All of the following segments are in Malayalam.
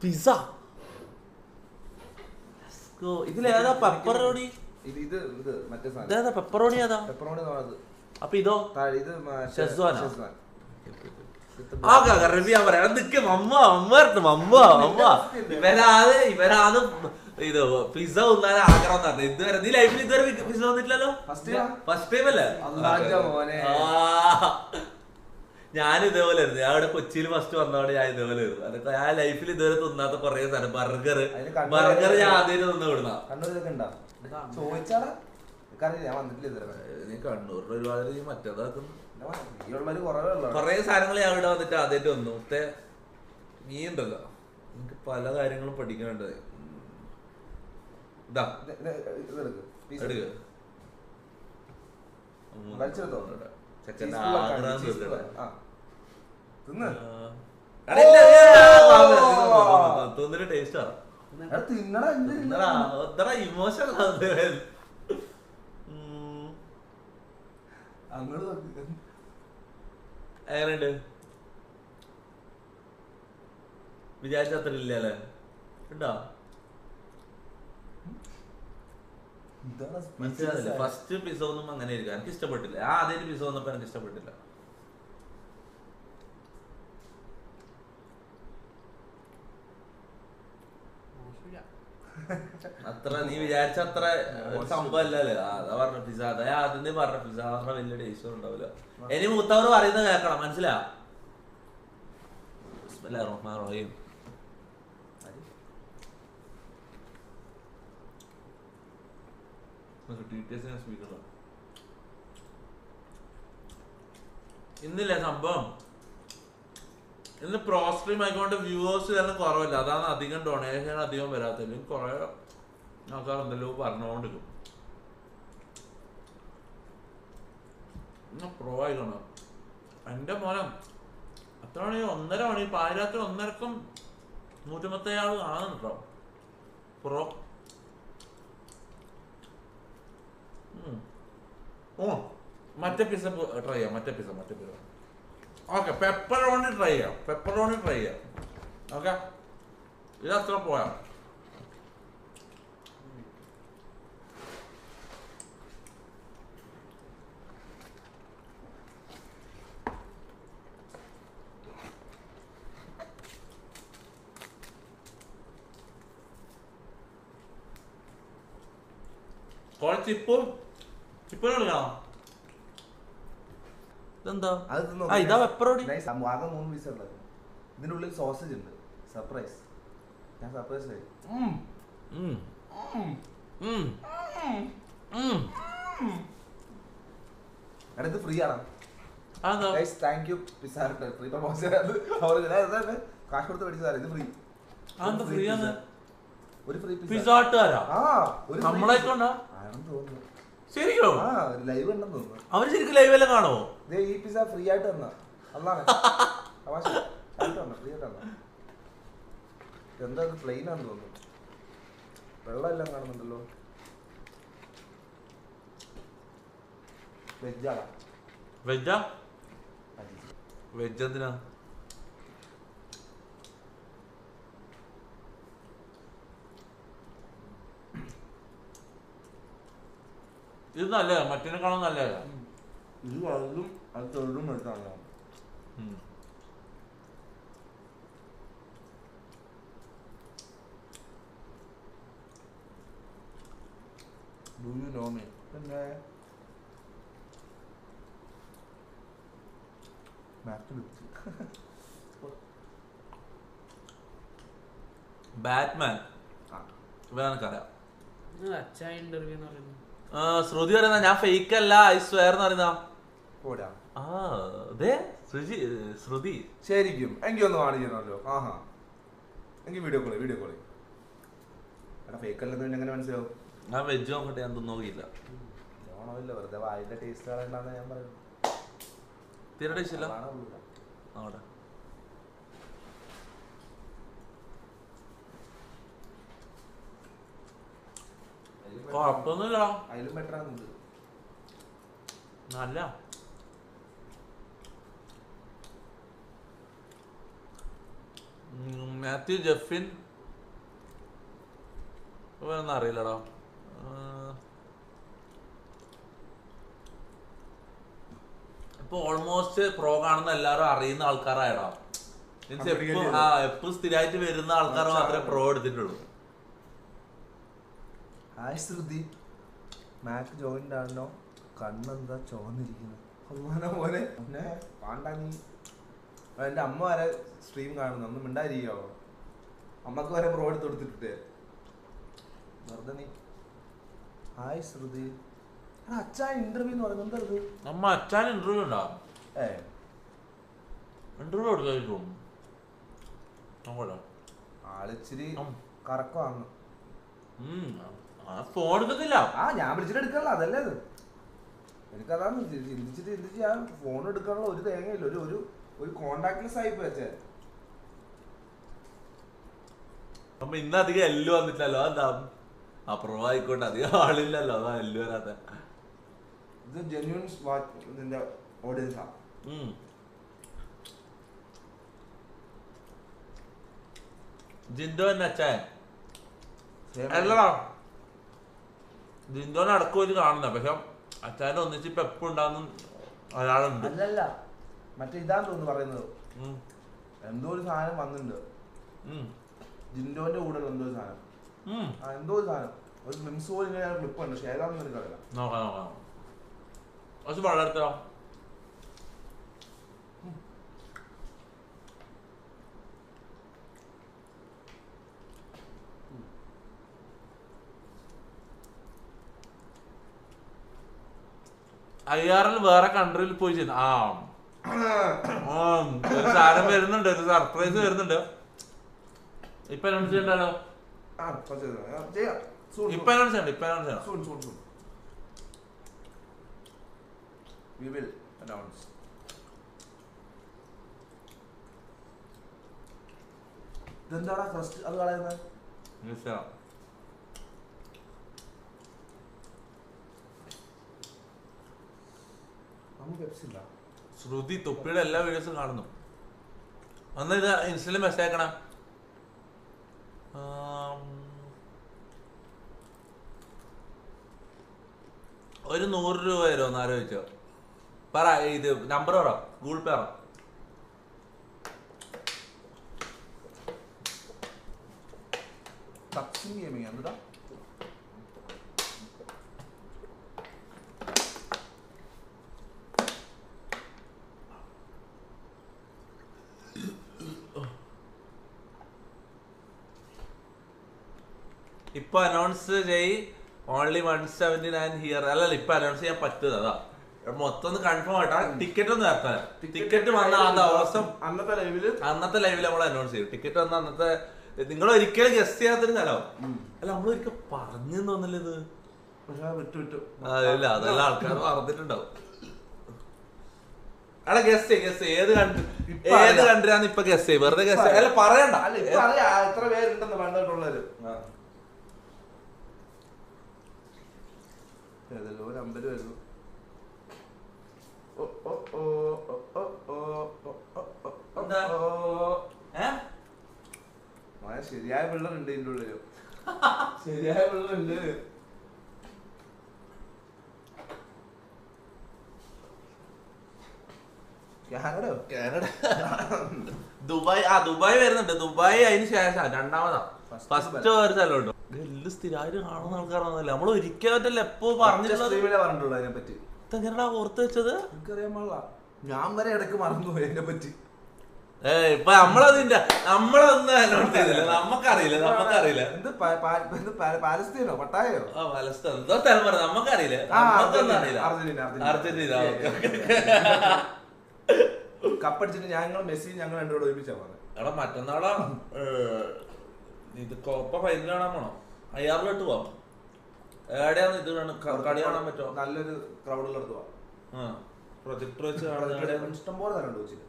പിസ്സ. ഇതിലേതാ പെപ്പറോണി? ഇതേതാ പെപ്പറോണി? ഏതാ? അപ്പൊ ഇതോ? ഷെസ്വാൻ. ഇവരാണ് ഇത് പിസ്സ തിന്നാൻ ആഗ്രഹം തന്നെ. ഇതുവരെ നീ ലൈഫിൽ ഇതുവരെ പിസ്സ വന്നിട്ടില്ലല്ലോ? ഫസ്റ്റ് ടൈം അല്ലേ? ഞാൻ ഇതേപോലെ ആയിരുന്നു. ഞാൻ ഇവിടെ കൊച്ചിയിൽ ഫസ്റ്റ് വന്നോടെ ഞാൻ ഇതേപോലെ ആയിരുന്നു. അതൊക്കെ ഞാൻ ലൈഫിൽ ഇതുവരെ തിന്നാത്ത കൊറേ സാധനം. ബർഗർ ഞാൻ ആദ്യം തിന്ന വിടുന്ന. നീ കണ്ണൂരിൽ ഒരുപാട് മറ്റേതാക്കുന്നു കൊറേ സാധനങ്ങൾ ഞാൻ ഇവിടെ വന്നിട്ട് ആദ്യമായിട്ട് വന്നു. മറ്റേ നീ ഉണ്ടല്ലോ, എനിക്ക് പല കാര്യങ്ങളും പഠിക്കാനുണ്ട്. ഇതാ ചെക്കൻ്റെ ആഗ്രഹം തിന്നിട്ട് ടേസ്റ്റ് ഇമോഷൻ. എങ്ങനെയുണ്ട്? വിചാരിച്ചത്ര ഇല്ലല്ലേ? ഉണ്ടോ? മനസ്സിലാവില്ല. ഫസ്റ്റ് പിസ്സ ഒന്നും അങ്ങനെ ആയിരിക്കും. എനിക്ക് ഇഷ്ടപ്പെട്ടില്ല. ആദ്യമായിട്ട് പിസ്സ വന്നപ്പോ എനിക്ക് ഇഷ്ടപ്പെട്ടില്ല. അത്ര നീ വിചാരിച്ച അത്ര സംഭവം അല്ലല്ലേ? അതാ പറഞ്ഞ പിസ്സ. അതാ ആദ്യം പറഞ്ഞ പിസ്സ പറഞ്ഞ വലിയ ടേസ്റ്റ് ഉണ്ടാവില്ല. ഇനി മൂത്തവർ പറയുന്നത് കേൾക്കണം. മനസ്സിലാ? ഇന്നില്ലേ സംഭവം, ഇന്ന് പ്രോ സ്ട്രീം ആയിക്കൊണ്ട് വ്യൂവേഴ്സ് തന്നെ കുറവല്ല. അതാണ് അധികം ഡൊണേഷൻ അധികം വരാത്തത്. കുറെ ആൾക്കാർ എന്തെല്ലോ പറഞ്ഞുകൊണ്ടിരിക്കും. പ്രോ ആയിക്കണം. എന്റെ മോനം എത്ര മണി? 1:30 മണി. പാതിരാത്രി 1:30ക്കും 137 ആണ് കേട്ടോ പ്രോ. മറ്റേ പിസ്സ ട്രൈ ചെയ്യാം. മറ്റേ പിസ്സ ഓക്കെ. പെപ്പറോണി ട്രൈ ചെയ്യാം. ഓക്കെ, ഇത് അത്ര പോയാ. ഇതിന്റെ ഉള്ളിൽ സോസേജ് ഉണ്ട്. സർപ്രൈസ്. ഞാൻ സർപ്രൈസ് ഇത് ഫ്രീ ആണ്. Thank you pizza hut. Free promotion. കാശ് കൊടുത്ത് മേടിച്ചതാണ്. ഇത് ഫ്രീ. ഒരു ഫ്രീ പിസ്സ ശരിക്കും ലൈവ് ഉണ്ടെന്ന് തോന്നുന്നു. അവര് ശരിക്കും ലൈവ് എല്ലാം കാണുമോ? ഈ പിസ്സ ഫ്രീ ആയിട്ട് തന്ന അതാണ്. ഫ്രീ ആയിട്ട് എന്താ പ്ലെയിൻ ആണെന്ന് തോന്നുന്നു. വെള്ളം എല്ലാം കാണുന്നുണ്ടല്ലോ. വെജ് എന്തിനാ? ഇത് നല്ല മറ്റേക്കാളും നല്ല. ഇത് വലുതും അത് ചെറുതും എടുത്താണ്. Do you know me? പിന്നെ ബാറ്റ്മാൻ വേനക്കറിയാം. ശ്രുതി പറയുന്ന ഞാൻ ഫേക്ക് അല്ല, ഐ സ്വയർ എന്ന് പറയുന്ന. ശ്രുതി ശരിക്കും എനിക്കൊന്ന് കാണിക്കണമല്ലോ. എനിക്ക് വീഡിയോ കോളി എടാ ഫേക്ക് അല്ലെന്ന് എങ്ങനെ മനസ്സിലാവും? ഞാൻ വെജ് നോക്കട്ടെ. ഞാൻ നോക്കിയില്ല. വെറുതെ വായിന്റെ ടേസ്റ്റ് കളയണ്ടെന്ന് ഞാൻ പറയുന്നു. തീരെ ടേസ്റ്റ് ഇല്ല. അവിടെ കുഴപ്പമൊന്നുമില്ല. അതിലും ബെറ്റർ ആണ് നല്ല. മാത്യു ജെഫിൻ ഒന്നും അറിയില്ലടാ. ഇപ്പൊ ഓൾമോസ്റ്റ് പ്രോ കാണുന്ന എല്ലാരും അറിയുന്ന ആൾക്കാരായടാ. എപ്പോഴും സ്ഥിരമായിട്ട് വരുന്ന ആൾക്കാർ മാത്രമേ പ്രോ എടുത്തിട്ടുള്ളൂ. ഹായ് ശ്രുതി, മാക്ക് ജോയിന്റ് ആണോ? കണ്ണെന്താ ചോന്നിരിക്കുന്നത്? പോലെ പിന്നെ പാണ്ടാ നീ. എൻ്റെ അമ്മ വരെ സ്ട്രീം കാണുന്നു, ഒന്നും മിണ്ടായിരിക്കോ? അമ്മക്ക് വരെ പ്രോ എടുത്ത് കൊടുത്തിട്ടേ വെറുതെ നീ. ഹായ് ശ്രുതി. അച്ഛാ ഇന്റർവ്യൂ എന്ന് പറയുന്നത് എന്താ ഇത്? നമ്മ അച്ഛൻ ഇന്റർവ്യൂ ഉണ്ടാ? ഇന്റർവ്യൂ എടുക്കും ആളിച്ചിരി കറക്കമാണ്. ഫോൺ എടുക്കത്തില്ല. ഞാൻ വിളിച്ചിട്ട് എടുക്കാനുള്ള അതല്ലേ ഇത്. എനിക്കതാണ് ചിന്തിച്ചിട്ട് ഞാൻ ഫോൺ എടുക്കാനുള്ള ഒരു തേങ്ങയില്ല. ഒരു ഒരു കോണ്ടാക്ട്ലെസ് ആയി പോയേ. അപ്പൊ ഇന്ന് അധികം എല്ലു വന്നിട്ടല്ലോ. എന്താ അപ്രൂവ് ആയിക്കോട്ടെ, അധികം ആളില്ലല്ലോ, അതാ എല്ലു വരാത്ത. ഇത് ജെന്യൂൻ നിന്റെ ഓഡിയൻസാ. ജിൻഡോ തന്നെ അച്ഛൻ അല്ലടാ. ജിൻഡോനെ അടക്കം ഒരു കാണുന്ന, പക്ഷെ അച്ഛനെ ഒന്നിച്ച് ഇപ്പൊ എപ്പോ ഉണ്ടാകുന്ന ഒരാളുണ്ട്. അല്ലല്ല, മറ്റേ ഇതാന്ന് തോന്നുന്നു പറയുന്നത്. എന്തോ ഒരു സാധനം വന്നിട്ടുണ്ട് ജിൻഡോന്റെ കൂടെ. എന്തോ ഒരു സാധനം, എന്തോ ഒരു സാധനം, ഒരു മിംസ് പോലെ ക്ലിപ്പ് ഉണ്ട്. പക്ഷെ ഏതാണെന്ന് എനിക്കറിയില്ല. നോക്കാം നോക്കാം. കുറച്ച് വളർത്തോ. IRL വേറെ കൺട്രിയിൽ പോയി ചെയ്തു. ഒരു സാധനം വരുന്നുണ്ട്, ഒരു സർപ്രൈസ് വരുന്നുണ്ട്. ഇപ്പൊ അനൗൺസ് ചെയ്യണ്ടല്ലോ. ഇപ്പൊ അനൗൺസ് ചെയ്യണ്ട, ഇപ്പൊ അനൗൺസ് ചെയ്യണം. We will announce. ഇതെന്താടാ ഫസ്റ്റ് അത് കളയുന്നത്? ശ്രുതി തൊപ്പിയുടെ എല്ലാ വീഡിയോസും കാണുന്നു. അന്ന് ഇത് ഇൻസ്റ്റയിൽ മെസ്സേജ് അയക്കണം. ഒരു 100 രൂപ തരുമോ എന്ന് ആലോചിച്ചോ. പറ, ഇത് നമ്പർ പറ, ഗൂഗിൾ പേ പറ. ഇപ്പൊ അനൗൺസ് ചെയ്. Only 179 here. അല്ലല്ല, ഇപ്പൊ അനൗൺസ് ചെയ്യാൻ പറ്റുന്നത് അതാ. മൊത്തം ഒന്ന് കൺഫേം ആയിട്ടാ. ടിക്കറ്റ് ഒന്ന് നേരത്തെ. ടിക്കറ്റ് വന്ന ആ ദിവസം അന്നത്തെ ലൈവിൽ നമ്മൾ അനൗൺസ് ചെയ്യും. ടിക്കറ്റ് വന്ന അന്നത്തെ. നിങ്ങൾ ഒരിക്കലും ഗസ്റ്റ് ചെയ്യാത്തൊരു സ്ഥലം അല്ല. നമ്മളൊരിക്കൽ പറഞ്ഞു തോന്നില്ല ഇത്. അതല്ല, അതെല്ലാം ആൾക്കാർ പറഞ്ഞിട്ടുണ്ടാവും. അല്ല, ഗസ്റ്റ് ഏത് കൺട്രിയാന്ന് ഇപ്പൊ ഗസ്റ്റ് ചെയ്യും. വെറുതെ ഗസ്റ്റ് അല്ല, പറയണ്ട. എത്ര പേരുണ്ടെന്ന് വേണ്ടിട്ടുള്ളത്. ഏതല്ലോ നമ്പർ വരുന്നു. ശരിയായ പിള്ളേരുണ്ട് ഇതിന്റെ ഉള്ളില്. ശരിയായ പിള്ളേരുണ്ട്. കാനഡ ദുബായ് വരുന്നുണ്ട്. ദുബായ് അതിന് ശേഷം രണ്ടാമതാ. ഫസ്റ്റ് ഒരു സ്ഥലമുണ്ടോ എല്ലാം സ്ഥിരമായിട്ട് കാണുന്ന ആൾക്കാരാണല്ലേ. നമ്മൾ ഒരിക്കലല്ല എപ്പോ പറഞ്ഞിട്ടുള്ളൂ അതിനെ പറ്റി. എങ്ങനെയാ ഓർത്ത് വെച്ചത്? എനിക്കറിയാൻ പാടില്ല. ഞാൻ വരെ ഇടയ്ക്ക് മറന്നുപോയി അതിനെ പറ്റി. ഇപ്പൊ നമ്മളൊന്നും നമുക്കറിയില്ല. എന്ത് പാലസ്തീനോ പട്ടായോ? പാലസ്തീൻ എന്തോ സ്ഥലം പറഞ്ഞു. നമുക്കറിയില്ല. അർജന്റീന. കപ്പടിച്ചിട്ട് ഞങ്ങൾ മെസ്സി ഞങ്ങൾ രണ്ടുകൂടെ ഒരുമിച്ചാ പറഞ്ഞത്. എടാ, മറ്റന്നാളാ ഇത് കോപ്പ ഫൈനൽ കാണാൻ പോണോ? IRL പോവാം. എവിടെയാന്ന് ഇത് കളി കാണാൻ പറ്റുമോ? നല്ലൊരു ക്രൗഡുള്ളടത്ത് പോവാം. പ്രൊജക്ടർ വെച്ച് ഇഷ്ടം പോലെ തന്നെ വെച്ചിട്ട്.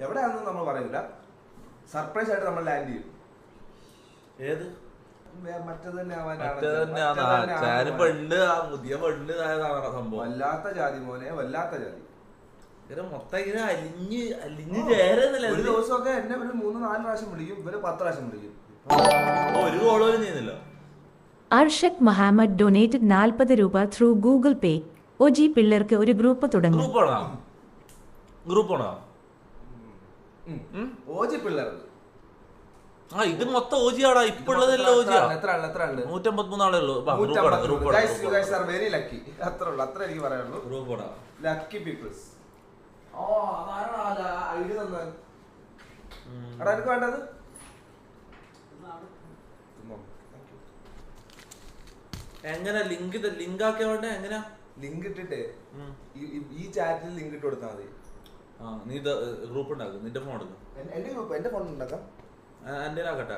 എവിടെയാണെന്ന് നമ്മൾ പറയില്ല. സർപ്രൈസ് ആയിട്ട് നമ്മൾ ലാൻഡ് ചെയ്യും. ഏത് മറ്റേത് പെണ്ണ്, പുതിയ പെണ്ണ് സംഭവം. വല്ലാത്ത ജാതി മോനെ, വല്ലാത്ത ജാതി. മൊത്തം ഇങ്ങനെ അലിഞ്ഞ് ചേരുന്നില്ല. ഒരു ദിവസമൊക്കെ എന്നെ ഒരു 3-4 പ്രാവശ്യം വിളിക്കും, ഇവര് 10 പ്രാവശ്യം വിളിക്കും. ഒരു കോൾ പോലും ചെയ്യുന്നില്ല. അർഷദ് മുഹമ്മദ് ഡൊനേറ്റഡ് 40 രൂപ ത്രൂ ഗൂഗിൾ പേ. ഒജി പിള്ളേർക്ക് ഒരു ഗ്രൂപ്പ് തുടങ്ങി. ഗ്രൂപ്പാണോ? ഓജി പിള്ളേർക്ക്. ആ ഇത് മൊത്തം ഓജിയാടാ. ഇപ്പുള്ളതെല്ലാം ഓജിയാ. എത്ര ആള്? 153 ആളേ ഉള്ളൂ. Very lucky. അത്ര എനിക്ക് പറയാനുള്ളൂ. ഗ്രൂപ്പോടാ. Lucky people's. ഐഡി തന്നെ എടാ എനിക്ക് വേണ്ടത്. എങ്ങനെ ലിങ്ക് ആക്കിയ വേണ്ടേ? എങ്ങനെയാ ലിങ്ക് ഇട്ടിട്ടേ ഈ ചാറ്റിൽ ലിങ്ക് ഇട്ട് കൊടുത്താൽ മതി. നീ ഗ്രൂപ്പ് ഉണ്ടാക്കും. നിന്റെ ഫോൺ എടുക്കും. എന്റെ ഗ്രൂപ്പ് എന്റെ ഫോൺ ഉണ്ടാക്കാം. എന്റെ ആക്കട്ടെ.